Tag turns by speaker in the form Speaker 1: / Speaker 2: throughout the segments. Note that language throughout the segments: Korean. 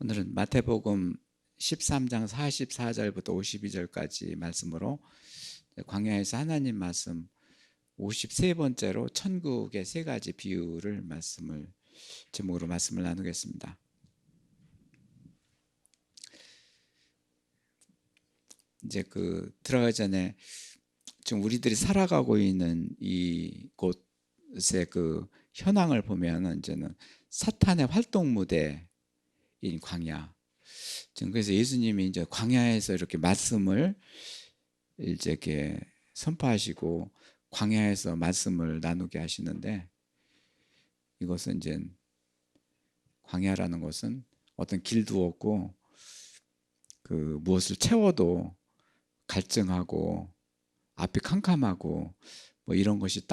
Speaker 1: 오늘은 마태복음 13장 44절부터 52절까지 말씀으로 광야에서 하나님 말씀 53번째로 천국의 세 가지 비유를 제목으로 말씀을 나누겠습니다. 이제 들어가기 전에 지금 우리들이 살아가고 있는 이곳의 현황을 보면 이제는 사탄의 활동 무대인 광야. 지금 그래서 예수님이 이제 광야에서 이렇게 말씀을 이제 이렇게 선포하시고 광야에서 말씀을 나누게 하시는데, 이것은 이제 광야라는 것은 어떤 길도 없고 무엇을 채워도 갈증하고 앞이 캄캄하고 뭐 이런 것이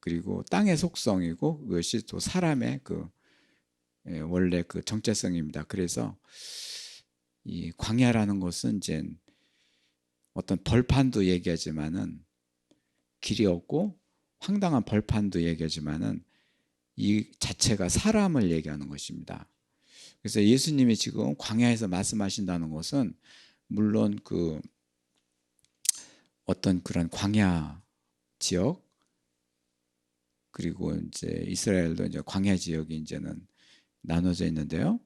Speaker 1: 그리고 땅의 속성이고, 그것이 또 사람의 원래 정체성입니다. 그래서 이 광야라는 것은 이제 어떤 벌판도 얘기하지만은 길이 없고 황당한 벌판도 얘기하지만은 이 자체가 사람을 얘기하는 것입니다. 그래서 예수님이 지금 광야에서 말씀하신다는 것은 물론 어떤 그런 광야 지역, 그리고 이제 이스라엘도 이제 광야 지역이 이제는 나눠져 있는데요.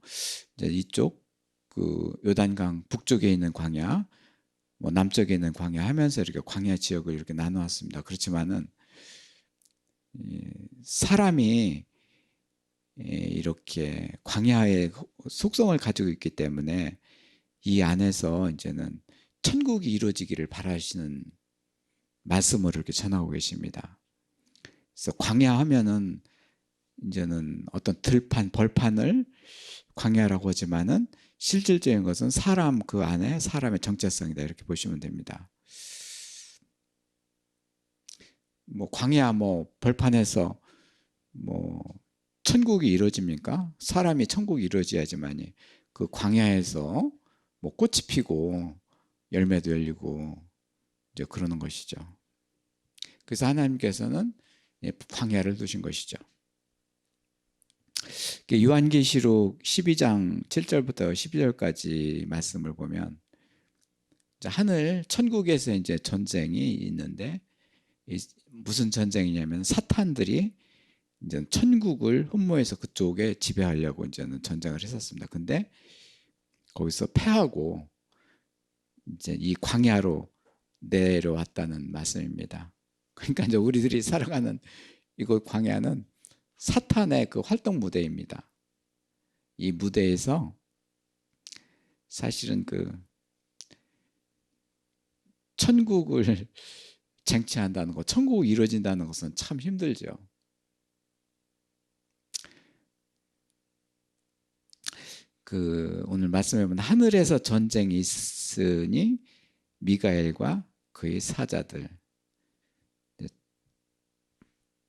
Speaker 1: 이제 이쪽 요단강 북쪽에 있는 광야, 뭐 남쪽에 있는 광야 하면서 이렇게 광야 지역을 이렇게 나누었습니다. 그렇지만은 사람이 이렇게 광야의 속성을 가지고 있기 때문에 이 안에서 이제는 천국이 이루어지기를 바라시는 말씀을 이렇게 전하고 계십니다. 그래서 광야 하면은 이제는 어떤 벌판을 광야라고 하지만은 실질적인 것은 사람 안에 사람의 정체성이다, 이렇게 보시면 됩니다. 뭐 광야 벌판에서 천국이 이루어집니까? 사람이 천국이 이루어져야지만이 그 광야에서 꽃이 피고 열매도 열리고 이제 그러는 것이죠. 그래서 하나님께서는 광야를 두신 것이죠. 요한계시록 12장 7절부터 12절까지 말씀을 보면 천국에서 이제 전쟁이 있는데, 무슨 전쟁이냐면 사탄들이 이제 천국을 흠모해서 그쪽에 지배하려고 이제는 전쟁을 했었습니다. 근데 거기서 패하고 이제 이 광야로 내려왔다는 말씀입니다. 그러니까 이제 우리들이 살아가는 이곳 광야는 사탄의 활동 무대입니다. 이 무대에서 사실은 천국을 쟁취한다는 것, 천국이 이루어진다는 것은 참 힘들죠. 오늘 말씀해 보면 하늘에서 전쟁이 있으니 미가엘과 그의 사자들,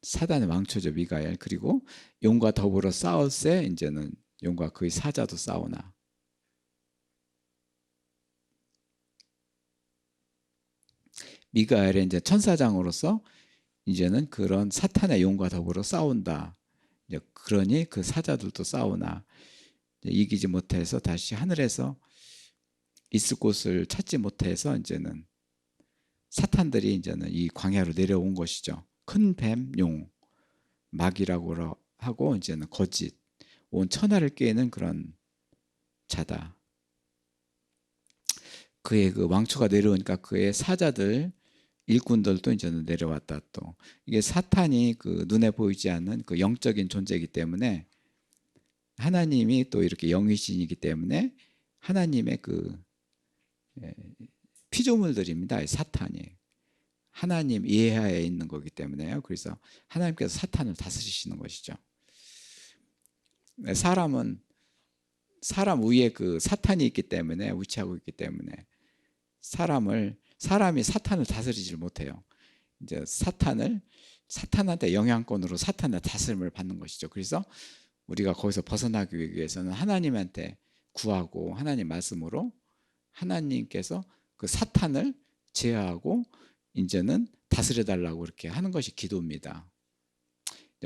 Speaker 1: 사단의 왕초죠, 미가엘. 그리고 용과 더불어 싸울세, 이제는 용과 그의 사자도 싸우나. 미가엘의 이제 천사장으로서 이제는 그런 사탄의 용과 더불어 싸운다. 이제 그러니 그 사자들도 싸우나 이기지 못해서 다시 하늘에서 있을 곳을 찾지 못해서 이제는 사탄들이 이제는 이 광야로 내려온 것이죠. 큰 뱀, 용, 마귀라고 하고 이제는 거짓, 온 천하를 꿰는 그런 자다. 그의 왕초가 내려오니까 그의 사자들, 일꾼들도 이제는 내려왔다. 또 이게 사탄이 눈에 보이지 않는 영적인 존재이기 때문에, 하나님이 또 이렇게 영이신이기 때문에 하나님의 피조물들입니다. 사탄이 하나님 이하에 있는 거기 때문에요. 그래서 하나님께서 사탄을 다스리시는 것이죠. 사람 위에 사탄이 있기 때문에, 위치하고 있기 때문에 사람이 사탄을 다스리질 못해요. 이제 사탄한테 영향권으로 사탄의 다스림을 받는 것이죠. 그래서 우리가 거기서 벗어나기 위해서는 하나님한테 구하고 하나님 말씀으로 하나님께서 사탄을 제어하고 이제는 다스려 달라고 이렇게 하는 것이 기도입니다.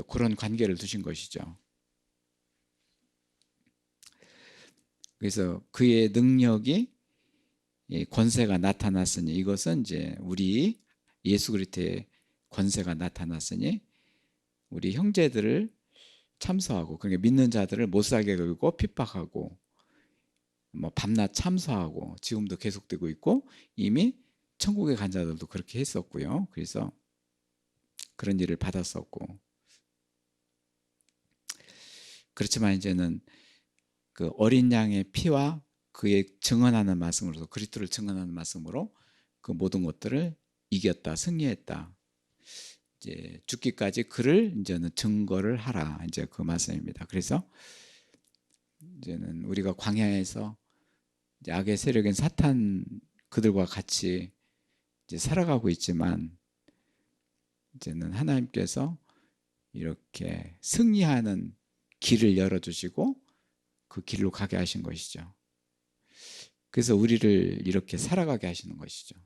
Speaker 1: 그런 관계를 두신 것이죠. 그래서 그의 능력이 권세가 나타났으니 이것은 이제 우리 예수 그리스도의 권세가 나타났으니 우리 형제들을 참소하고 그러니까 믿는 자들을 못 살게 굴고 핍박하고 뭐 밤낮 참소하고 지금도 계속되고 있고 이미 천국에 간 자들도 그렇게 했었고요. 그래서 그런 일을 받았었고 그렇지만 이제는 그 어린 양의 피와 그의 증언하는 말씀으로서 그리스도를 증언하는 말씀으로 그 모든 것들을 이겼다, 승리했다. 이제 죽기까지 그를 이제는 증거를 하라. 이제 그 말씀입니다. 그래서 이제는 우리가 광야에서 이제 악의 세력인 사탄 그들과 같이 이제 살아가고 있지만 이제는 하나님께서 이렇게 승리하는 길을 열어주시고 그 길로 가게 하신 것이죠. 그래서 우리를 이렇게 살아가게 하시는 것이죠.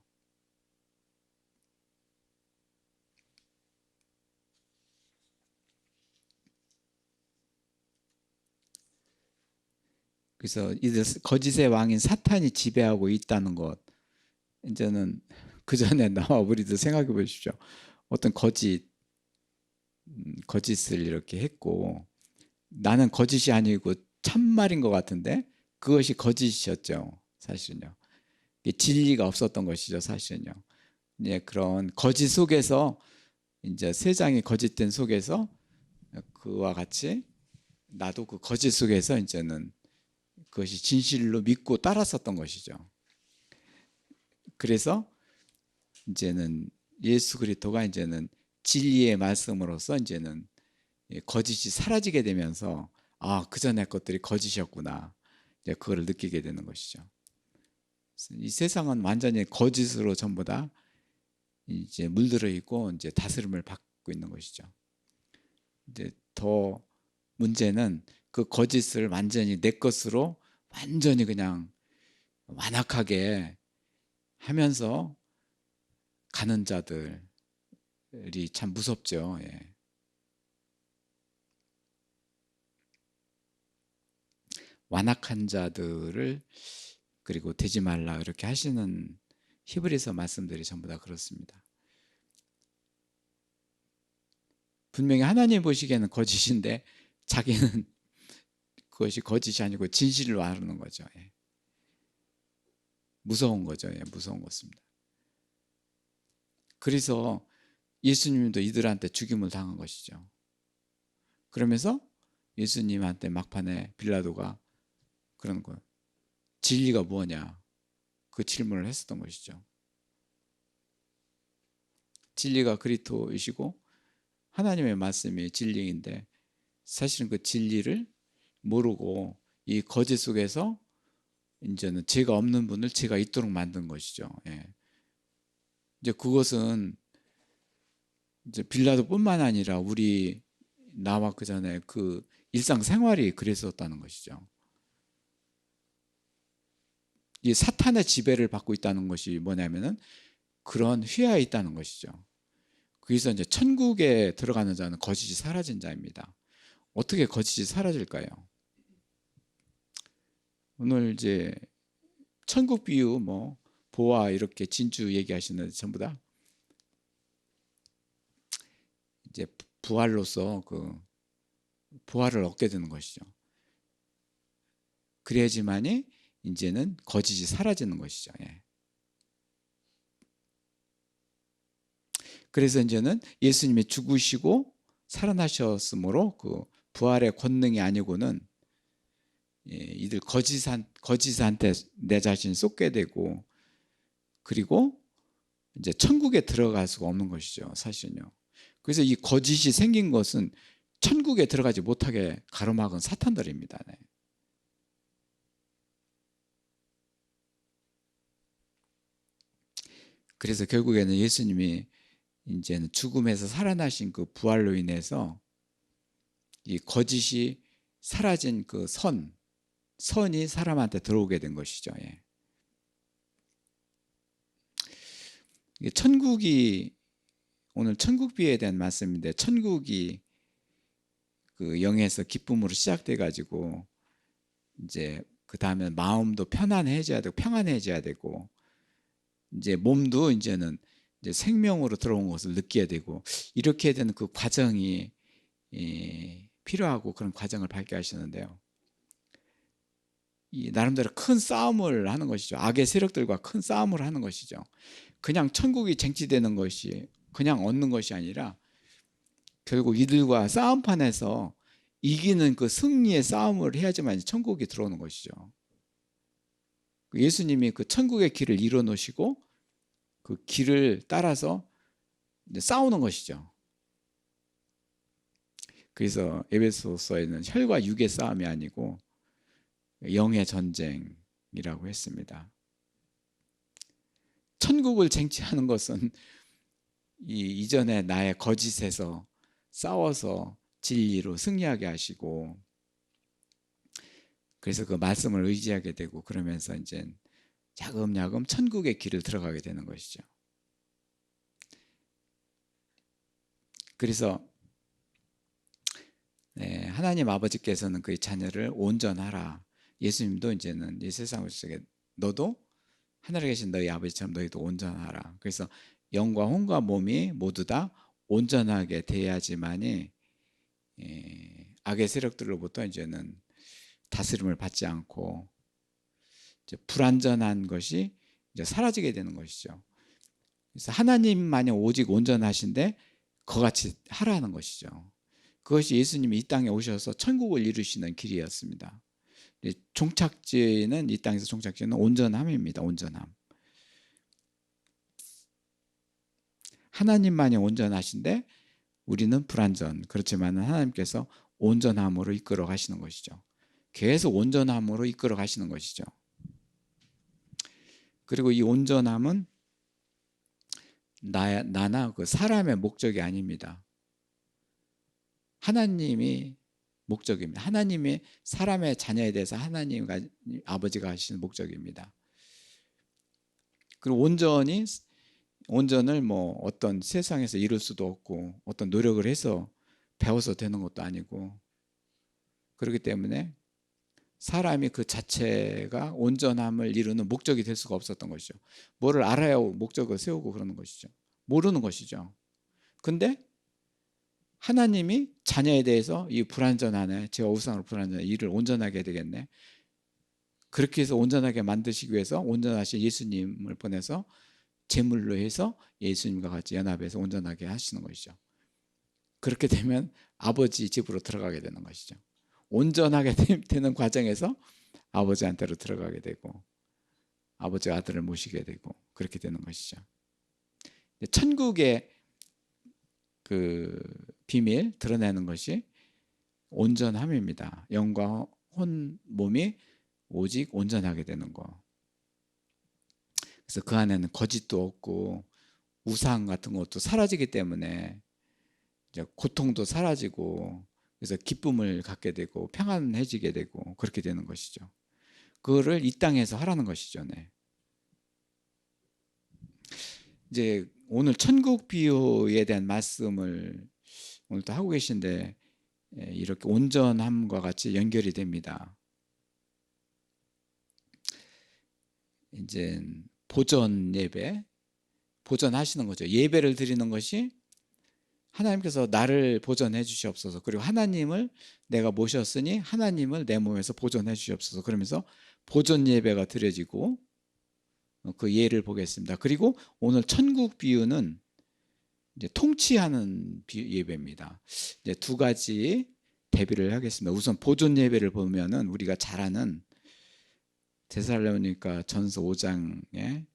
Speaker 1: 그래서 이들 거짓의 왕인 사탄이 지배하고 있다는 것 이제는 그 전에 나와 우리도 생각해 보십시오. 어떤 거짓을 이렇게 했고 나는 거짓이 아니고 참말인 것 같은데 그것이 거짓이었죠. 사실은요. 진리가 없었던 것이죠. 사실은요. 예, 그런 거짓 속에서 이제 세상이 거짓된 속에서 그와 같이 나도 그 거짓 속에서 이제는 그것이 진실로 믿고 따랐었던 것이죠. 그래서 이제는 예수 그리스도가 이제는 진리의 말씀으로서 이제는 거짓이 사라지게 되면서 아, 그 전에 것들이 거짓이었구나. 이제 그거를 느끼게 되는 것이죠. 이 세상은 완전히 거짓으로 전부 다 이제 물들어 있고 이제 다스림을 받고 있는 것이죠. 이제 더 문제는 그 거짓을 완전히 내 것으로 완전히 그냥 완악하게 하면서 가는 자들이 참 무섭죠. 예. 완악한 자들을 그리고 되지 말라 이렇게 하시는 히브리서 말씀들이 전부 다 그렇습니다. 분명히 하나님 보시기에는 거짓인데 자기는 그것이 거짓이 아니고 진실로 하는 거죠. 예. 무서운 거죠. 예. 무서운 것입니다. 그래서 예수님도 이들한테 죽임을 당한 것이죠. 그러면서 예수님한테 막판에 빌라도가 그런 거예요. 진리가 뭐냐? 그 질문을 했었던 것이죠. 진리가 그리스도이시고 하나님의 말씀이 진리인데 사실은 그 진리를 모르고 이 거짓 속에서 이제는 죄가 없는 분을 죄가 있도록 만든 것이죠. 예. 이제 그것은 이제 빌라도뿐만 아니라 우리 나와 그 전에 그 일상생활이 그랬었다는 것이죠. 이 사탄의 지배를 받고 있다는 것이 뭐냐면은 그런 휘하에 있다는 것이죠. 그래서 이제 천국에 들어가는 자는 거짓이 사라진 자입니다. 어떻게 거짓이 사라질까요? 오늘 이제 천국 비유 뭐 보아 이렇게 진주 얘기하시는데 전부 다 이제 부활로서 그 부활을 얻게 되는 것이죠. 그래야지만이 이제는 거짓이 사라지는 것이죠. 예. 그래서 이제는 예수님이 죽으시고 살아나셨으므로 그 부활의 권능이 아니고는 이들 거짓한테 내 자신을 쏟게 되고 그리고 이제 천국에 들어갈 수가 없는 것이죠. 사실은요. 그래서 이 거짓이 생긴 것은 천국에 들어가지 못하게 가로막은 사탄들입니다. 네. 그래서 결국에는 예수님이 이제는 죽음에서 살아나신 그 부활로 인해서 이 거짓이 사라진 그 선이 사람한테 들어오게 된 것이죠. 예. 천국이 오늘 천국비에 대한 말씀인데 천국이 그 영에서 기쁨으로 시작돼 가지고 이제 그 다음에 마음도 편안해져야 되고 평안해져야 되고 이제 몸도 이제는 이제 생명으로 들어온 것을 느껴야 되고 이렇게 되는 그 과정이 필요하고 그런 과정을 밟게 하시는데요. 이 나름대로 큰 싸움을 하는 것이죠. 악의 세력들과 큰 싸움을 하는 것이죠. 그냥 천국이 쟁취되는 것이 그냥 얻는 것이 아니라 결국 이들과 싸움판에서 이기는 그 승리의 싸움을 해야지만 천국이 들어오는 것이죠. 예수님이 그 천국의 길을 이뤄 놓으시고 그 길을 따라서 싸우는 것이죠. 그래서 에베소서에는 혈과 육의 싸움이 아니고 영의 전쟁이라고 했습니다. 천국을 쟁취하는 것은 이전에 나의 거짓에서 싸워서 진리로 승리하게 하시고 그래서 그 말씀을 의지하게 되고 그러면서 이제 야금야금 천국의 길을 들어가게 되는 것이죠. 그래서 하나님 아버지께서는 그의 자녀를 온전하라. 예수님도 이제는 이 세상을 속에 너도 하늘에 계신 너희 아버지처럼 너희도 온전하라. 그래서 영과 혼과 몸이 모두 다 온전하게 돼야지만이 악의 세력들로부터 이제는 다스림을 받지 않고 이제 불완전한 것이 이제 사라지게 되는 것이죠. 그래서 하나님만이 오직 온전하신데 그같이 하라는 것이죠. 그것이 예수님이 이 땅에 오셔서 천국을 이루시는 길이었습니다. 종착지는 이 땅에서 종착지는 온전함입니다. 온전함. 하나님만이 온전하신데 우리는 불완전. 그렇지만 하나님께서 온전함으로 이끌어 가시는 것이죠. 계속 온전함으로 이끌어 가시는 것이죠. 그리고 이 온전함은 나나 그 사람의 목적이 아닙니다. 하나님이 목적입니다. 하나님이 사람의 자녀에 대해서 하나님 아버지가 하시는 목적입니다. 그리고 온전을 뭐 어떤 세상에서 이룰 수도 없고 어떤 노력을 해서 배워서 되는 것도 아니고 그렇기 때문에 사람이 그 자체가 온전함을 이루는 목적이 될 수가 없었던 것이죠. 뭐를 알아야 목적을 세우고 그러는 것이죠. 모르는 것이죠. 근데 하나님이 자녀에 대해서 이 불완전하네, 제가 우상으로 불완전해, 이를 온전하게 해야 되겠네. 그렇게 해서 온전하게 만드시기 위해서 온전하신 예수님을 보내서 제물로 해서 예수님과 같이 연합해서 온전하게 하시는 것이죠. 그렇게 되면 아버지 집으로 들어가게 되는 것이죠. 온전하게 되는 과정에서 아버지한테로 들어가게 되고 아버지 아들을 모시게 되고 그렇게 되는 것이죠. 천국의 그 비밀 드러내는 것이 온전함입니다. 영과 혼 몸이 오직 온전하게 되는 거. 그래서 그 안에는 거짓도 없고 우상 같은 것도 사라지기 때문에 이제 고통도 사라지고 그래서 기쁨을 갖게 되고 평안해지게 되고 그렇게 되는 것이죠. 그거를 이 땅에서 하라는 것이죠. 네. 이제 오늘 천국 비유에 대한 말씀을 오늘 또 하고 계신데 이렇게 온전함과 같이 연결이 됩니다. 이제 보전 예배, 보전하시는 거죠. 예배를 드리는 것이 하나님께서 나를 보전해 주시옵소서. 그리고 하나님을 내가 모셨으니 하나님을 내 몸에서 보전해 주시옵소서. 그러면서 보전 예배가 드려지고 그 예를 보겠습니다. 그리고 오늘 천국 비유는 이제 통치하는 예배입니다. 이제 두 가지 대비를 하겠습니다. 우선 보존 예배를 보면은 우리가 잘 아는 데살로니가 전서 5장에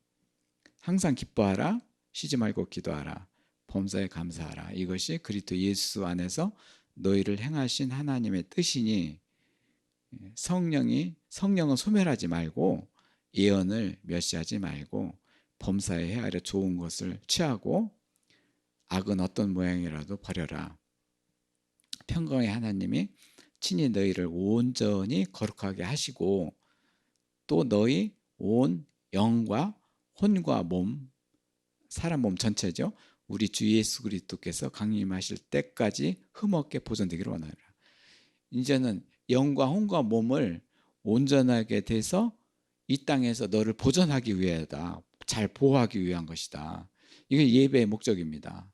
Speaker 1: 항상 기뻐하라, 쉬지 말고 기도하라, 범사에 감사하라. 이것이 그리스도 예수 안에서 너희를 행하신 하나님의 뜻이니 성령은 소멸하지 말고 예언을 멸시하지 말고 범사에 헤아려 좋은 것을 취하고 악은 어떤 모양이라도 버려라. 평강의 하나님이 친히 너희를 온전히 거룩하게 하시고 또 너희 온 영과 혼과 몸, 사람 몸 전체죠. 우리 주 예수 그리스도께서 강림하실 때까지 흠없게 보존되기를 원하노라. 이제는 영과 혼과 몸을 온전하게 돼서 이 땅에서 너를 보존하기 위하다. 잘 보호하기 위한 것이다. 이게 예배의 목적입니다.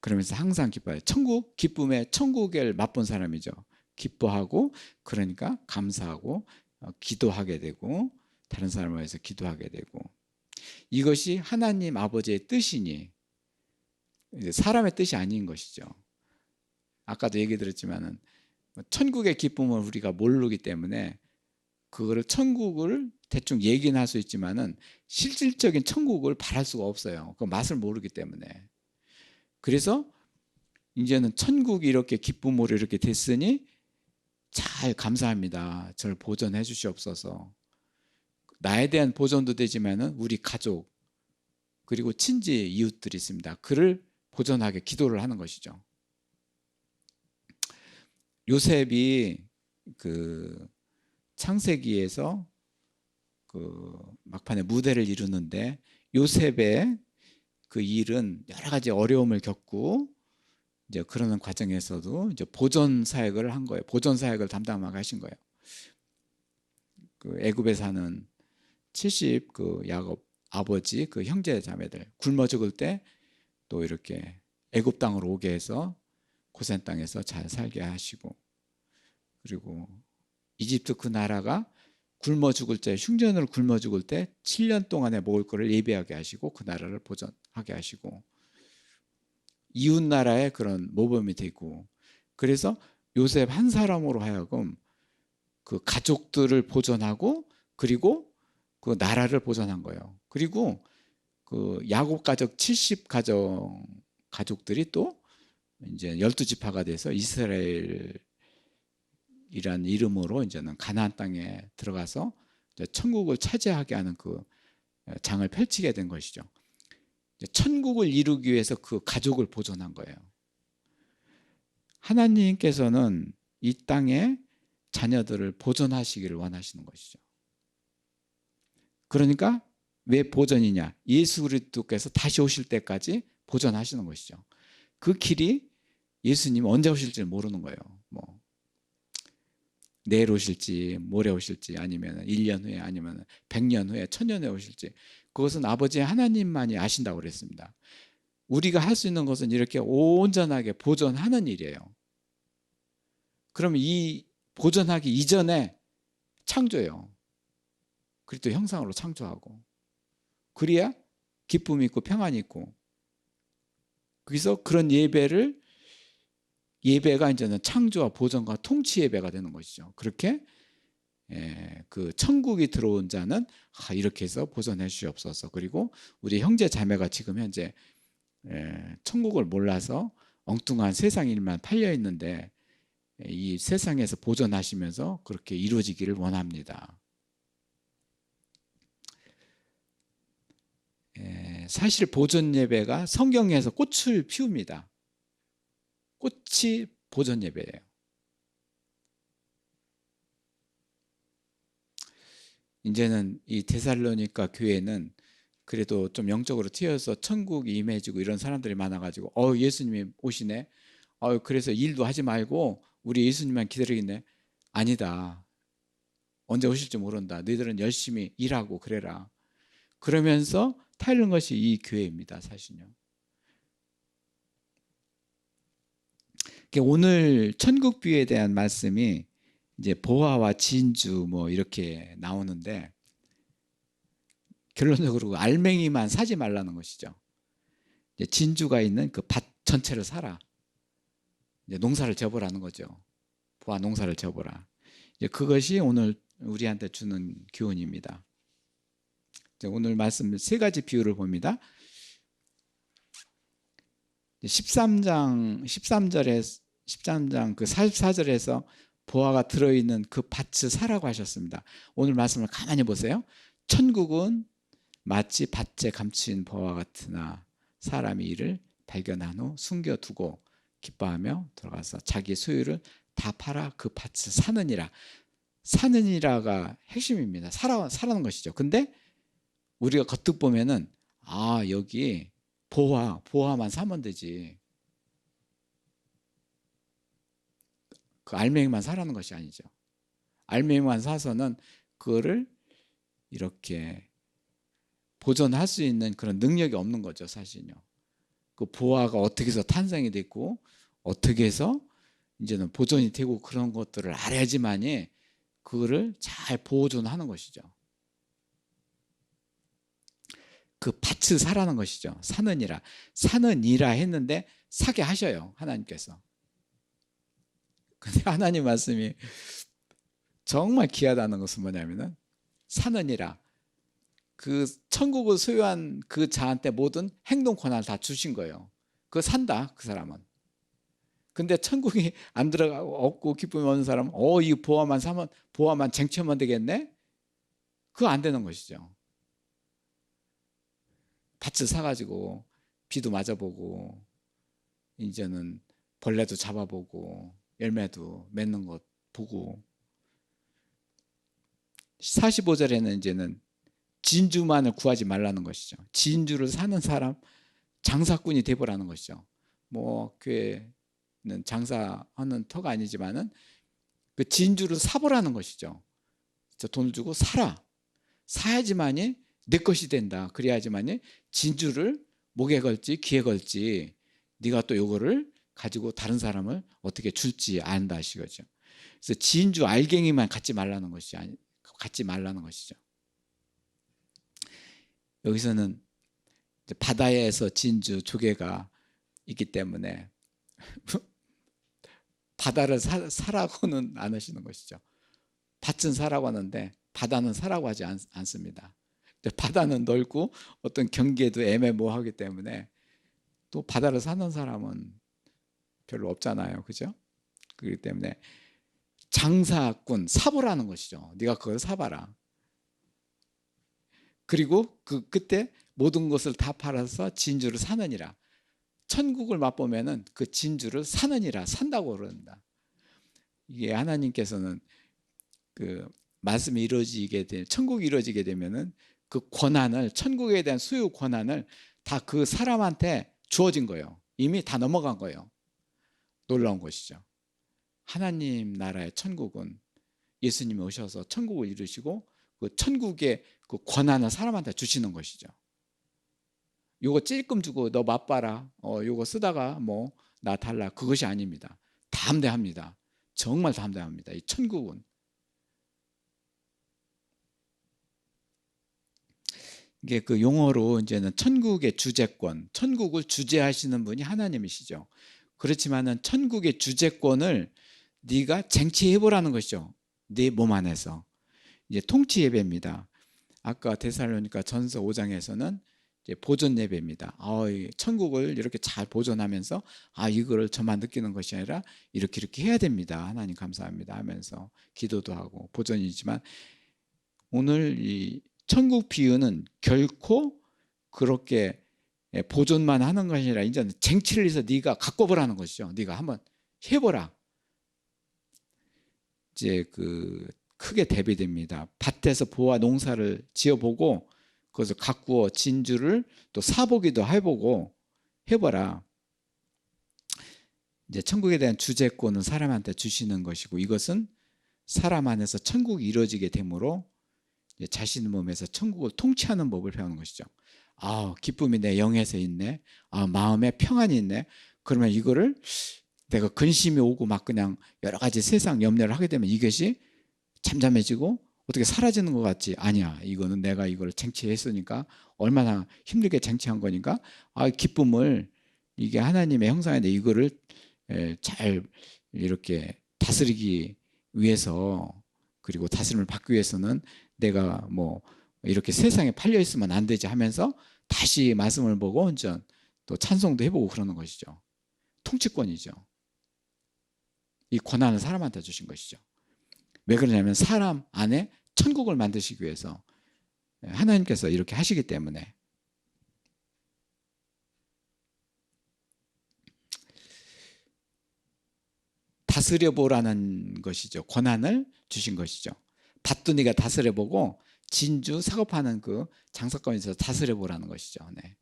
Speaker 1: 그러면서 항상 기뻐해요. 천국, 기쁨의 천국을 맛본 사람이죠. 기뻐하고, 그러니까 감사하고, 기도하게 되고, 다른 사람을 위해서 기도하게 되고, 이것이 하나님 아버지의 뜻이니 사람의 뜻이 아닌 것이죠. 아까도 얘기 드렸지만은 천국의 기쁨을 우리가 모르기 때문에 그거를 천국을 대충 얘기는 할 수 있지만은 실질적인 천국을 바랄 수가 없어요. 그 맛을 모르기 때문에. 그래서 이제는 천국이 이렇게 기쁨으로 이렇게 됐으니 잘 감사합니다. 저를 보존해 주시옵소서. 나에 대한 보존도 되지만은 우리 가족 그리고 친지 이웃들이 있습니다. 그를 보존하게 기도를 하는 것이죠. 요셉이 그 창세기에서 그 막판에 무대를 이루는데 요셉의 그 일은 여러 가지 어려움을 겪고 이제 그러는 과정에서도 이제 보존 사역을 한 거예요. 보존 사역을 담당하게 하신 거예요. 그 애굽에 사는 70 그 야곱 아버지 그 형제 자매들 굶어 죽을 때 또 이렇게 애굽 땅으로 오게 해서 고센 땅에서 잘 살게 하시고, 그리고 이집트 그 나라가 굶어 죽을 때 흉년으로 굶어 죽을 때 7년 동안에 먹을 것을 예비하게 하시고 그 나라를 보존하게 하시고, 이웃 나라에 그런 모범이 되고, 그래서 요셉 한 사람으로 하여금 그 가족들을 보존하고 그리고 그 나라를 보존한 거예요. 그리고 그 야곱 가족 70 가족들이 또 이제 12지파가 돼서 이스라엘이란 이름으로 이제는 가나안 땅에 들어가서 천국을 차지하게 하는 그 장을 펼치게 된 것이죠. 천국을 이루기 위해서 그 가족을 보존한 거예요. 하나님께서는 이 땅에 자녀들을 보존하시기를 원하시는 것이죠. 그러니까 왜 보존이냐? 예수 그리스도께서 다시 오실 때까지 보존하시는 것이죠. 그 길이 예수님 언제 오실지 모르는 거예요. 뭐 내일 오실지 모레 오실지 아니면 1년 후에 아니면 100년 후에 1000년 후에 오실지 그것은 아버지 하나님만이 아신다고 그랬습니다. 우리가 할 수 있는 것은 이렇게 온전하게 보존하는 일이에요. 그럼 이 보존하기 이전에 창조예요. 그리스도 형상으로 창조하고 그래야 기쁨이 있고 평안이 있고, 그래서 그런 예배가 이제는 창조와 보존과 통치 예배가 되는 것이죠. 그렇게 그 천국이 들어온 자는 이렇게 해서 보존해 주시옵소서. 그리고 우리 형제 자매가 지금 현재 천국을 몰라서 엉뚱한 세상 일만 팔려 있는데 이 세상에서 보존하시면서 그렇게 이루어지기를 원합니다. 사실 보존 예배가 성경에서 꽃을 피웁니다. 꽃이 보존 예배예요. 이제는 이 데살로니가 교회는 그래도 좀 영적으로 튀어서 천국이 임해지고 이런 사람들이 많아가지고 예수님이 오시네. 그래서 일도 하지 말고 우리 예수님만 기다리겠네. 아니다. 언제 오실지 모른다. 너희들은 열심히 일하고 그래라. 그러면서 타이른 것이 이 교회입니다. 사실요. 오늘 천국뷰에 대한 말씀이 이제 보화와 진주 뭐 이렇게 나오는데 결론적으로 알맹이만 사지 말라는 것이죠. 이제 진주가 있는 그 밭 전체를 사라. 이제 농사를 접으라는 거죠. 보화 농사를 접어라. 이제 그것이 오늘 우리한테 주는 교훈입니다. 오늘 말씀 세 가지 비유를 봅니다. 13장 그 44절에서 보화가 들어있는 그 밭을 사라고 하셨습니다. 오늘 말씀을 가만히 보세요. 천국은 마치 밭에 감춘 보화 같으나 사람이 이를 발견한 후 숨겨두고 기뻐하며 들어가서 자기 소유를 다 팔아 그 밭을 사느니라. 사느니라가 핵심입니다. 사라는 것이죠. 근데 우리가 겉득 보면은 여기 보화만 사면 되지. 그 알맹이만 사라는 것이 아니죠. 알맹이만 사서는 그거를 이렇게 보존할 수 있는 그런 능력이 없는 거죠, 사실은요. 그 보화가 어떻게 해서 탄생이 됐고 어떻게 해서 이제는 보존이 되고 그런 것들을 알아야지만이 그거를 잘 보존하는 것이죠. 그 밭을 사라는 것이죠. 사느니라 했는데 사게 하셔요, 하나님께서. 근데 하나님 말씀이 정말 귀하다는 것은 뭐냐면은 사느니라, 그 천국을 소유한 그 자한테 모든 행동 권한을 다 주신 거예요. 그거 산다, 그 사람은. 근데 천국이 안 들어가고 없고 기쁨이 없는 사람은 이 보화만 사면, 보화만 쟁취하면 되겠네? 그거 안 되는 것이죠. 밭을 사가지고 비도 맞아보고 이제는 벌레도 잡아보고 열매도 맺는 것 보고, 45절에는 이제는 진주만을 구하지 말라는 것이죠. 진주를 사는 사람, 장사꾼이 되보라는 것이죠. 뭐 교회는 장사하는 터가 아니지만은 그 진주를 사보라는 것이죠. 돈을 주고 사야지만이 내 것이 된다. 그래야지만이 진주를 목에 걸지 귀에 걸지 네가 또 요거를 가지고 다른 사람을 어떻게 줄지 안다 하시거죠. 그래서 진주 알갱이만 갖지 말라는 것이죠. 여기서는 바다에서 진주 조개가 있기 때문에 바다를 사라고는 안 하시는 것이죠. 밭은 사라고 하는데 바다는 사라고 하지 않습니다. 바다는 넓고 어떤 경계도 애매모호하기 때문에 또 바다를 사는 사람은 별로 없잖아요, 그죠? 그렇기 때문에 장사꾼, 사보라는 것이죠. 네가 그걸 사봐라. 그리고 그때 모든 것을 다 팔아서 진주를 사느니라. 천국을 맛보면은 그 진주를 사느니라, 산다고 그런다. 이게 하나님께서는 그 말씀이 이루어지게 되, 천국이 이루어지게 되면은 그 권한을, 천국에 대한 소유 권한을 다 그 사람한테 주어진 거예요. 이미 다 넘어간 거예요. 놀라운 것이죠. 하나님 나라의 천국은 예수님이 오셔서 천국을 이루시고 그 천국의 그 권한을 사람한테 주시는 것이죠. 요거 찔끔 주고 너 맛봐라, 요거 쓰다가 뭐 나 달라, 그것이 아닙니다. 담대합니다. 정말 담대합니다. 이 천국은. 이게 그 용어로 이제는 천국의 주재권, 천국을 주재하시는 분이 하나님이시죠. 그렇지만은 천국의 주재권을 네가 쟁취해보라는 것이죠. 네 몸 안에서. 이제 통치 예배입니다. 아까 데살로니가 전서 5장에서는 이제 보존 예배입니다. 천국을 이렇게 잘 보존하면서 이거를 저만 느끼는 것이 아니라 이렇게 해야 됩니다. 하나님 감사합니다 하면서 기도도 하고 보존이지만, 오늘 이 천국 비유는 결코 그렇게 보존만 하는 것이 아니라 이제 쟁취를 해서 네가 갖고 보라는 것이죠. 네가 한번 해보라. 이제 그 크게 대비됩니다. 밭에서 보아 농사를 지어보고 그것을 가꾸어 진주를 또 사보기도 해보고 해보라. 이제 천국에 대한 주재권은 사람한테 주시는 것이고, 이것은 사람 안에서 천국이 이루어지게 되므로 자신 몸에서 천국을 통치하는 법을 배우는 것이죠. 기쁨이 내 영에서 있네. 마음에 평안이 있네. 그러면 이거를 내가 근심이 오고 막 그냥 여러 가지 세상 염려를 하게 되면 이것이 잠잠해지고 어떻게 사라지는 것 같지? 아니야. 이거는 내가 이걸 쟁취했으니까, 얼마나 힘들게 쟁취한 거니까 기쁨을, 이게 하나님의 형상인데 이거를 잘 이렇게 다스리기 위해서, 그리고 다스림을 받기 위해서는 내가 뭐 이렇게 세상에 팔려 있으면 안 되지 하면서 다시 말씀을 보고 또 찬송도 해보고 그러는 것이죠. 통치권이죠. 이 권한을 사람한테 주신 것이죠. 왜 그러냐면 사람 안에 천국을 만드시기 위해서 하나님께서 이렇게 하시기 때문에. 다스려보라는 것이죠. 권한을 주신 것이죠. 밭도 네가 다스려보고 진주 사업하는 그 장사건에서 다스려보라는 것이죠. 네.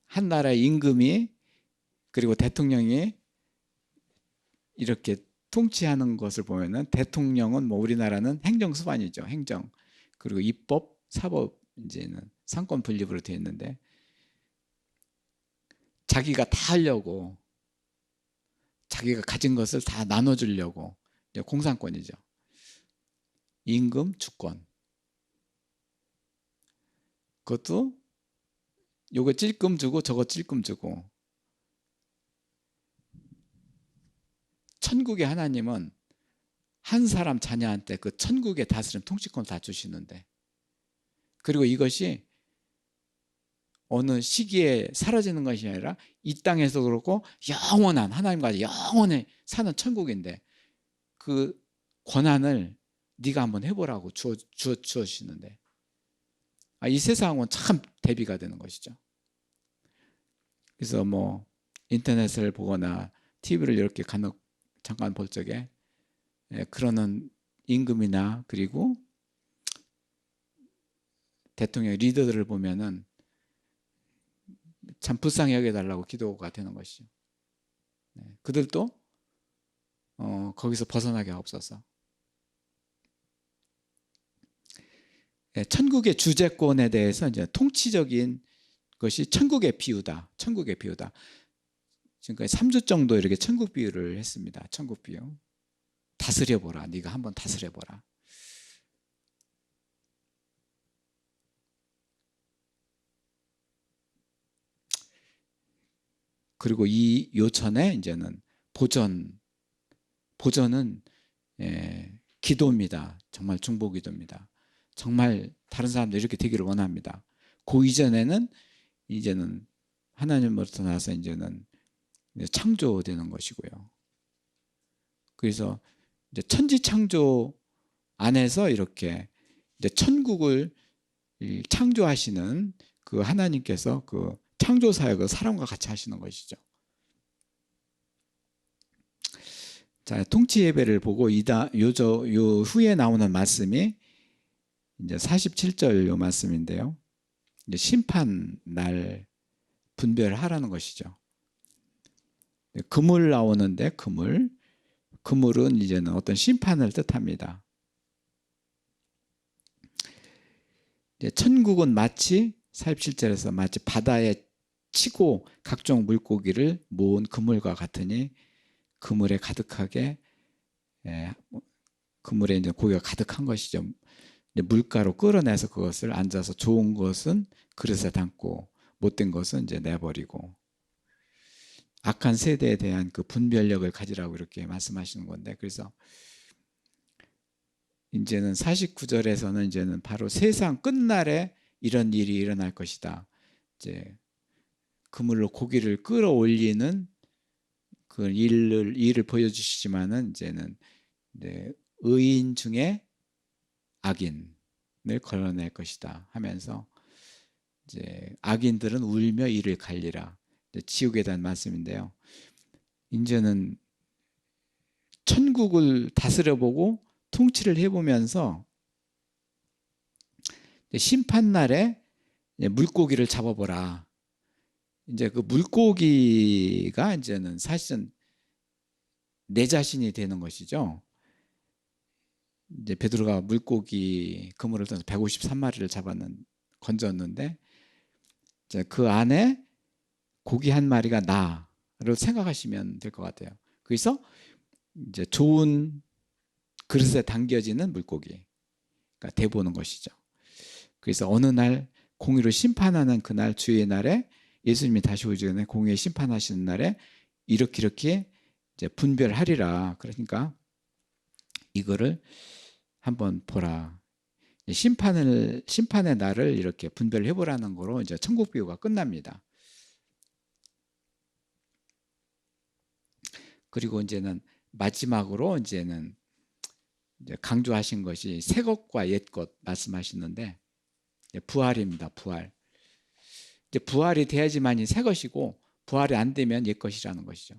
Speaker 1: 한 나라의 임금이 그리고 대통령이 이렇게 통치하는 것을 보면은 대통령은 뭐 우리나라는 행정수반이죠. 행정. 그리고 입법, 사법 이제는 상권 분립으로 되어 있는데 자기가 다 하려고 자기가 가진 것을 다 나눠주려고 공산권이죠. 임금, 주권. 그것도 요거 찔끔 주고 저거 찔끔 주고. 천국의 하나님은 한 사람 자녀한테 그 천국의 다스림 통치권을 다 주시는데, 그리고 이것이 어느 시기에 사라지는 것이 아니라 이 땅에서 그렇고 영원한 하나님과 영원히 사는 천국인데 그 권한을 네가 한번 해보라고 주시는데, 이 세상은 참 대비가 되는 것이죠. 그래서 뭐 인터넷을 보거나 TV를 이렇게 간혹 잠깐 볼 적에 그러는 임금이나 그리고 대통령 리더들을 보면은 참 불쌍히 여겨달라고 기도가 되는 것이죠. 그들도 거기서 벗어나게 하옵소서. 천국의 주재권에 대해서 이제 통치적인 것이 천국의 비유다. 천국의 비유다. 지금까지 3주 정도 이렇게 천국 비유를 했습니다. 천국 비유. 다스려보라. 네가 한번 다스려보라. 그리고 이 요천에 이제는 보전은 기도입니다. 정말 중보기도입니다. 정말 다른 사람들 이렇게 되기를 원합니다. 그 이전에는 이제는 하나님으로부터 나서 이제는 창조되는 것이고요. 그래서 이제 천지창조 안에서 이렇게 이제 천국을 창조하시는 그 하나님께서 그 창조 사역을 사람과 같이 하시는 것이죠. 자, 통치 예배를 보고 요 후에 나오는 말씀이 이제 47절 요 말씀인데요. 이제 심판 날 분별하라는 것이죠. 그물 나오는데 그물은 이제는 어떤 심판을 뜻합니다. 천국은 마치 47절에서 마치 바다에 치고 각종 물고기를 모은 그물과 같으니 그물에 가득하게 그물에 이제 고기가 가득한 것이죠. 물가로 끌어내서 그것을 앉아서 좋은 것은 그릇에 담고 못된 것은 이제 내버리고 악한 세대에 대한 그 분별력을 가지라고 이렇게 말씀하시는 건데, 그래서 이제는 49절에서는 이제는 바로 세상 끝날에 이런 일이 일어날 것이다. 이제 그물로 고기를 끌어올리는 그 일을 보여주시지만은 이제는 의인 중에 악인을 걸러낼 것이다 하면서 이제 악인들은 울며 이를 갈리라. 지옥에 대한 말씀인데요. 이제는 천국을 다스려보고 통치를 해보면서 심판날에 물고기를 잡아보라. 이제 그 물고기가 이제는 사실은 내 자신이 되는 것이죠. 이제 베드로가 물고기 그물을 던져 153마리를 건졌는데 이제 그 안에 고기 한 마리가 나를 생각하시면 될 것 같아요. 그래서 이제 좋은 그릇에 담겨지는 물고기가 돼보는 것이죠. 그래서 어느 날 공의로 심판하는 그날 주의 날에 예수님이 다시 오기 전에 공의에 심판하시는 날에 이렇게 이제 분별하리라. 그러니까 이거를 한번 보라. 심판의 날을 이렇게 분별해 보라는 거로 이제 천국 비유가 끝납니다. 그리고 이제는 마지막으로 이제는 이제 강조하신 것이 새 것과 옛 것 말씀하시는데 부활입니다. 부활. 이제 부활이 돼야지만이 새 것이고 부활이 안 되면 옛 것이라는 것이죠.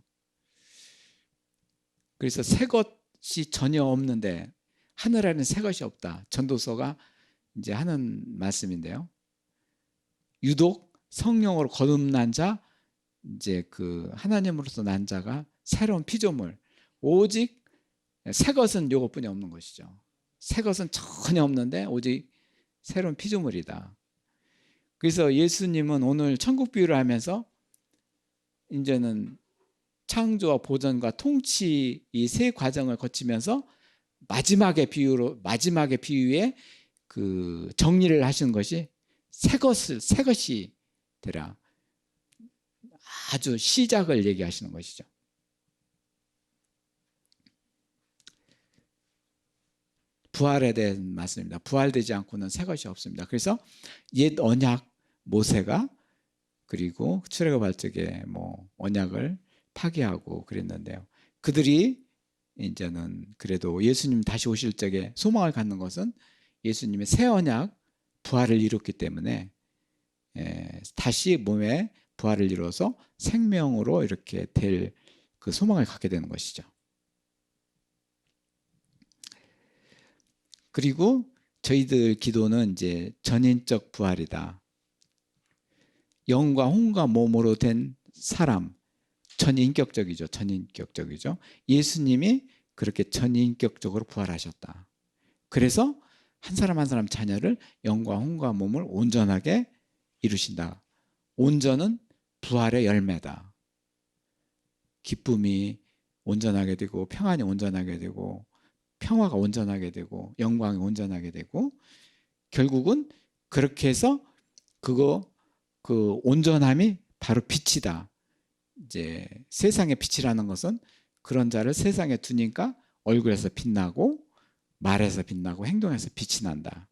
Speaker 1: 그래서 새 것이 전혀 없는데 하늘에는 새 것이 없다. 전도서가 이제 하는 말씀인데요. 유독 성령으로 거듭난 자 이제 그 하나님으로서 난 자가 새로운 피조물, 오직 새 것은 요것뿐이 없는 것이죠. 새 것은 전혀 없는데 오직 새로운 피조물이다. 그래서 예수님은 오늘 천국 비유를 하면서 이제는 창조와 보존과 통치 이 세 과정을 거치면서 마지막의 비유에 그 정리를 하시는 것이 새 것이 되라. 아주 시작을 얘기하시는 것이죠. 부활에 대한 말씀입니다. 부활되지 않고는 새 것이 없습니다. 그래서 옛 언약 모세가 그리고 출애굽할 적에 뭐 언약을 파기하고 그랬는데요. 그들이 이제는 그래도 예수님 다시 오실 적에 소망을 갖는 것은 예수님의 새 언약 부활을 이뤘기 때문에 다시 몸에 부활을 이루어서 생명으로 이렇게 될 그 소망을 갖게 되는 것이죠. 그리고 저희들 기도는 이제 전인적 부활이다. 영과 혼과 몸으로 된 사람, 전인격적이죠. 예수님이 그렇게 전인격적으로 부활하셨다. 그래서 한 사람 한 사람 자녀를 영과 혼과 몸을 온전하게 이루신다. 온전은 부활의 열매다. 기쁨이 온전하게 되고 평안이 온전하게 되고 평화가 온전하게 되고 영광이 온전하게 되고 결국은 그렇게 해서 그 온전함이 바로 빛이다. 이제 세상의 빛이라는 것은 그런 자를 세상에 두니까 얼굴에서 빛나고 말에서 빛나고 행동에서 빛이 난다.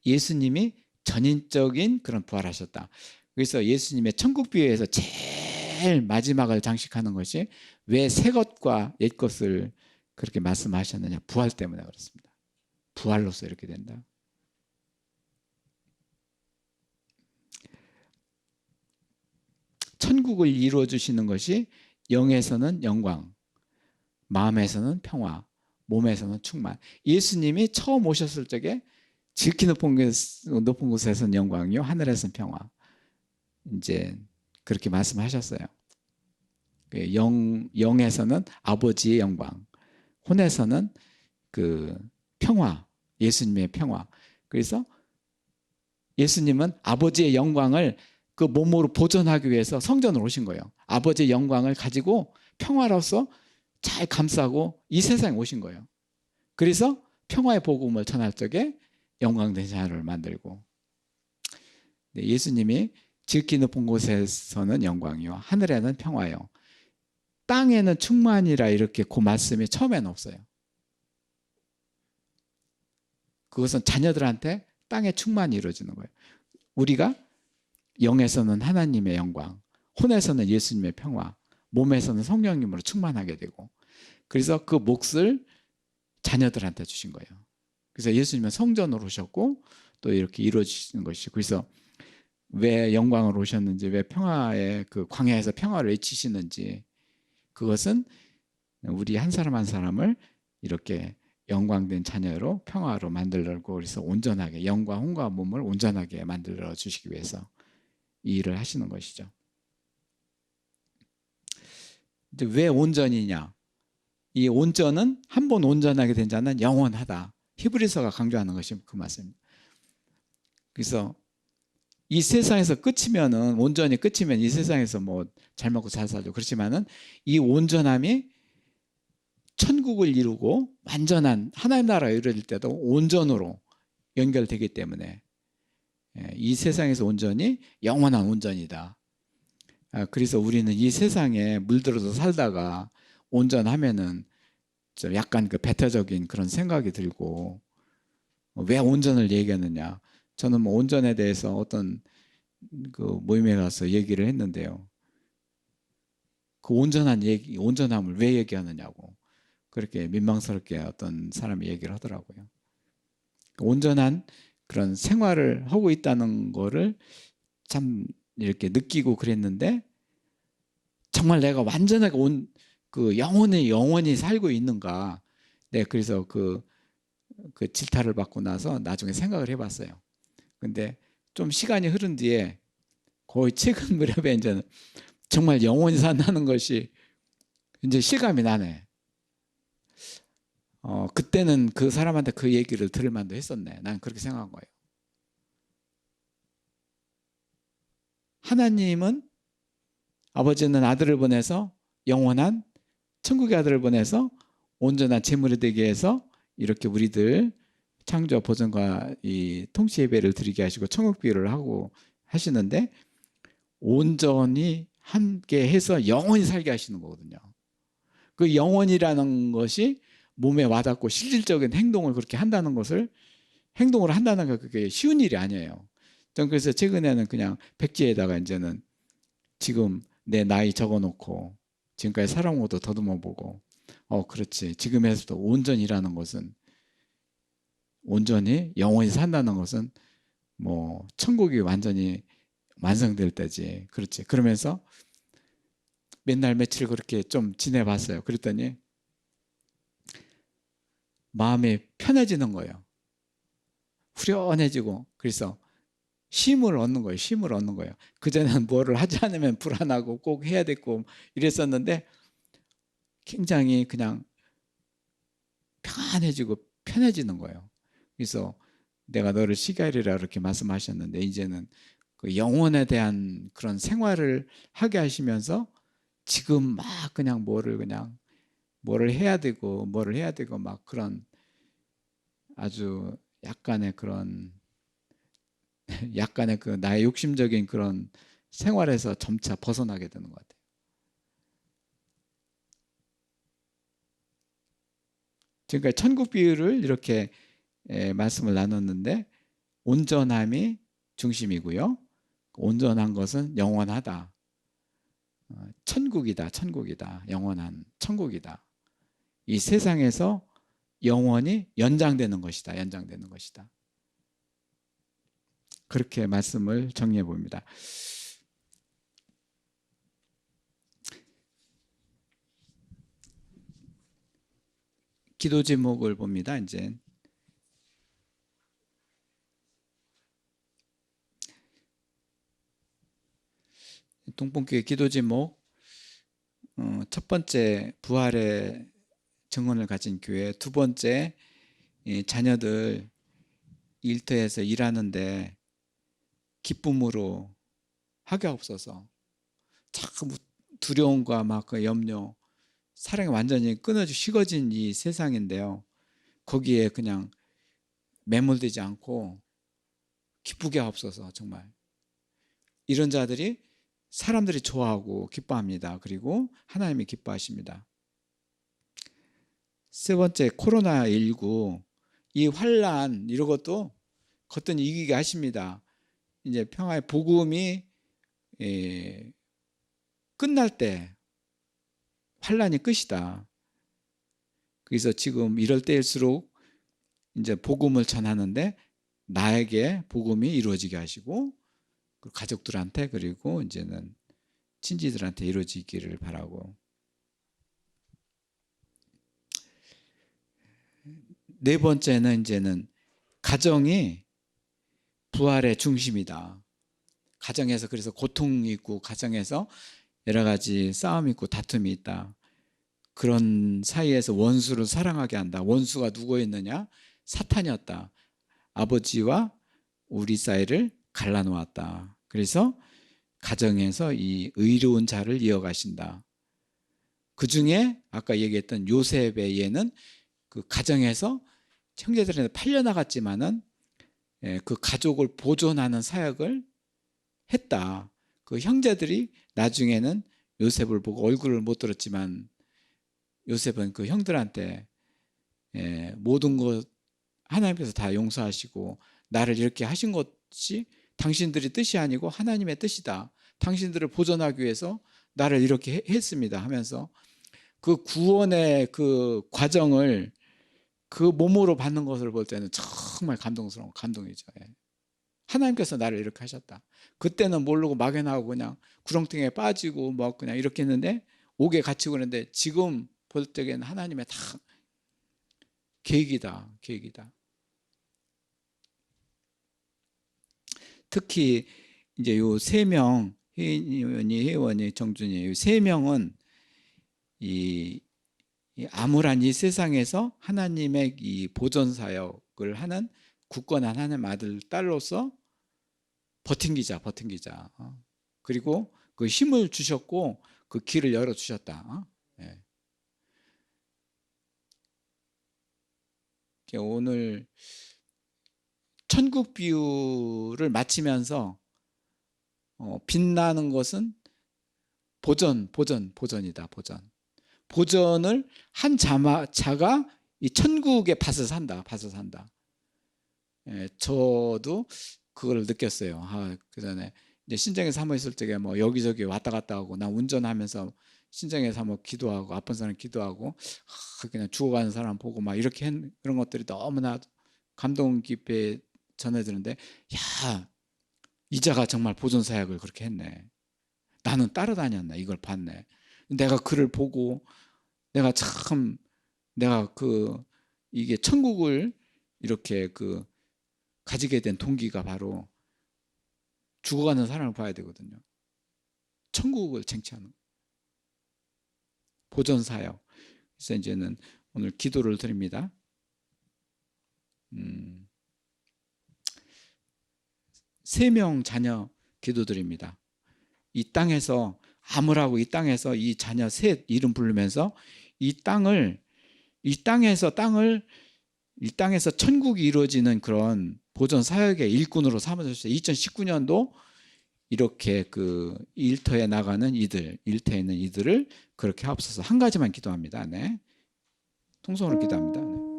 Speaker 1: 예수님이 전인적인 그런 부활하셨다. 그래서 예수님의 천국 비유에서 제일 마지막을 장식하는 것이 왜 새 것과 옛 것을 그렇게 말씀하셨느냐. 부활 때문에 그렇습니다. 부활로서 이렇게 된다. 천국을 이루어 주시는 것이 영에서는 영광, 마음에서는 평화, 몸에서는 충만. 예수님이 처음 오셨을 적에 지극히 높은 곳에서는 영광이요 하늘에서는 평화. 이제 그렇게 말씀하셨어요. 영에서는 아버지의 영광, 혼에서는 그 평화, 예수님의 평화. 그래서 예수님은 아버지의 영광을 그 몸으로 보존하기 위해서 성전으로 오신 거예요. 아버지의 영광을 가지고 평화로서 잘 감싸고 이 세상에 오신 거예요. 그래서 평화의 복음을 전할 적에 영광된 자녀를 만들고, 예수님이 지극히 높은 곳에서는 영광이요 하늘에는 평화요 땅에는 충만이라 이렇게 그 말씀이 처음에는 없어요. 그것은 자녀들한테 땅에 충만이 이루어지는 거예요. 우리가 영에서는 하나님의 영광, 혼에서는 예수님의 평화, 몸에서는 성령님으로 충만하게 되고, 그래서 그 몫을 자녀들한테 주신 거예요. 그래서 예수님은 성전으로 오셨고 또 이렇게 이루어지시는 것이죠. 그래서 왜 영광으로 오셨는지, 왜 평화의 그 광야에서 평화를 외치시는지, 그것은 우리 한 사람 한 사람을 이렇게 영광된 자녀로 평화로 만들려고, 그래서 온전하게 영과 혼과 몸을 온전하게 만들어 주시기 위해서 이 일을 하시는 것이죠. 근데 왜 온전이냐? 이 온전은 한 번 온전하게 된 자는 영원하다. 히브리서가 강조하는 것이 그 말씀입니다. 그래서 이 세상에서 끝이면은, 온전히 끝이면 이 세상에서 뭐 잘 먹고 잘 살죠. 그렇지만은 이 온전함이 천국을 이루고 완전한 하나님 나라가 이루어질 때도 온전으로 연결되기 때문에 이 세상에서 온전이 영원한 온전이다. 그래서 우리는 이 세상에 물들어서 살다가 온전하면은 좀 약간 그 배타적인 그런 생각이 들고, 왜 온전을 얘기하느냐. 저는 뭐 온전에 대해서 어떤 그 모임에 가서 얘기를 했는데요. 그 온전함을 왜 얘기하느냐고 그렇게 민망스럽게 어떤 사람이 얘기를 하더라고요. 온전한 그런 생활을 하고 있다는 거를 참 이렇게 느끼고 그랬는데, 정말 내가 완전하게 그 영원히 살고 있는가. 네, 그래서 그 질타를 받고 나서 나중에 생각을 해봤어요. 근데 좀 시간이 흐른 뒤에 거의 최근 무렵에 이제는 정말 영원히 산다는 것이 이제 실감이 나네. 그때는 그 사람한테 그 얘기를 들을 만도 했었네. 난 그렇게 생각한 거예요. 하나님은 아버지는 아들을 보내서 영원한 천국의 아들을 보내서 온전한 제물이 되게 해서 이렇게 우리들 창조 보존과 이 통치 예배를 드리게 하시고 천국 비유를 하고 하시는데 온전히 함께 해서 영원히 살게 하시는 거거든요. 그 영원이라는 것이 몸에 와닿고 실질적인 행동을 그렇게 한다는 것을 행동을 한다는 게 그게 쉬운 일이 아니에요. 전 그래서 최근에는 그냥 백지에다가 이제는 지금 내 나이 적어놓고 지금까지 살아온 것도 더듬어 보고 그렇지 지금에서도 온전이라는 것은 온전히 영원히 산다는 것은 뭐 천국이 완전히 완성될 때지. 그렇지. 그러면서 맨날 며칠 그렇게 좀 지내봤어요. 그랬더니 마음이 편해지는 거예요. 후련해지고 그래서 쉼을 얻는 거예요. 쉼을 얻는 거예요. 그전에는 뭐를 하지 않으면 불안하고 꼭 해야 됐고 이랬었는데 굉장히 그냥 평안해지고 편해지는 거예요. 그래서 내가 너를 쉬게 하리라 이렇게 말씀하셨는데 이제는 그 영혼에 대한 그런 생활을 하게 하시면서 지금 막 그냥 뭐를 해야 되고 막 그런 아주 약간의 그 나의 욕심적인 그런 생활에서 점차 벗어나게 되는 것 같아요. 지금까지 천국 비유를 이렇게 말씀을 나눴는데 온전함이 중심이고요. 온전한 것은 영원하다. 천국이다. 영원한 천국이다. 이 세상에서 영원히 연장되는 것이다. 그렇게 말씀을 정리해 봅니다. 기도 제목을 봅니다. 이제 동봉교회 기도 제목 첫 번째 부활의 증언을 가진 교회, 두 번째 자녀들 일터에서 일하는데 기쁨으로 하게 없어서 자꾸 두려움과 막 그 염려, 사랑이 완전히 끊어져 식어진 이 세상인데요. 거기에 그냥 매몰되지 않고 기쁘게 없어서 정말 이런 자들이 사람들이 좋아하고 기뻐합니다. 그리고 하나님이 기뻐하십니다. 세 번째 코로나19 이 환란 이런 것도 겉은 이기게 하십니다. 이제 평화의 복음이 끝날 때 환란이 끝이다. 그래서 지금 이럴 때일수록 이제 복음을 전하는데 나에게 복음이 이루어지게 하시고 가족들한테 그리고 이제는 친지들한테 이루어지기를 바라고 네 번째는 이제는 가정이 부활의 중심이다. 가정에서 그래서 고통이 있고 가정에서 여러 가지 싸움이 있고 다툼이 있다. 그런 사이에서 원수를 사랑하게 한다. 원수가 누구였느냐? 사탄이었다. 아버지와 우리 사이를 갈라놓았다. 그래서 가정에서 이 의로운 자를 이어가신다. 그 중에 아까 얘기했던 요셉의 예는 그 가정에서 형제들한테 팔려나갔지만은 그 가족을 보존하는 사역을 했다. 그 형제들이 나중에는 요셉을 보고 얼굴을 못 들었지만 요셉은 그 형들한테 모든 것 하나님께서 다 용서하시고 나를 이렇게 하신 것이 당신들의 뜻이 아니고 하나님의 뜻이다. 당신들을 보존하기 위해서 나를 이렇게 했습니다 하면서 그 구원의 그 과정을 그 몸으로 받는 것을 볼 때는 정말 감동스러운 감동이죠. 하나님께서 나를 이렇게 하셨다. 그때는 모르고 막연하고 그냥 구렁텅이에 빠지고 뭐 그냥 이렇게 했는데 옥에 갇히고 그랬는데 지금 볼 적에는 하나님의 다 계획이다. 특히 이제 요 세 명, 혜원이, 정준이, 요 세 명은 이 암울한 이 세상에서 하나님의 이 보존 사역을 하는 굳건한 하나님 아들 딸로서 버틴기자. 그리고 그 힘을 주셨고 그 길을 열어 주셨다. 예. 오늘 천국 비유를 마치면서 빛나는 것은 보전이다. 보전을 한 자가 이 천국의 밭을 산다. 예, 저도 그걸 느꼈어요. 그 전에 이제 신정에 사모 있을 적에 뭐 여기저기 왔다 갔다 하고, 나 운전하면서 신정에 사모 기도하고, 아픈 사람 기도하고, 그냥 죽어가는 사람 보고 막 이렇게 그런 것들이 너무나 감동 깊게 전해지는데, 야, 이자가 정말 보존 사역을 그렇게 했네. 나는 따라다녔네. 이걸 봤네. 내가 그를 보고 내가 이게 천국을 이렇게 가지게 된 동기가 바로 죽어가는 사람을 봐야 되거든요. 천국을 쟁취하는 보존 사역. 그래서 이제는 오늘 기도를 드립니다. 3명 자녀 기도드립니다. 이 땅에서 암울하고 이 땅에서 이 자녀 셋 이름 부르면서 이 땅에서 천국이 이루어지는 그런 보존 사역의 일꾼으로 삼아주셨어요. 2019년도 이렇게 일터에 나가는 일터에 있는 이들을 그렇게 하옵소서. 한 가지만 기도합니다. 네. 통성으로 기도합니다. 네.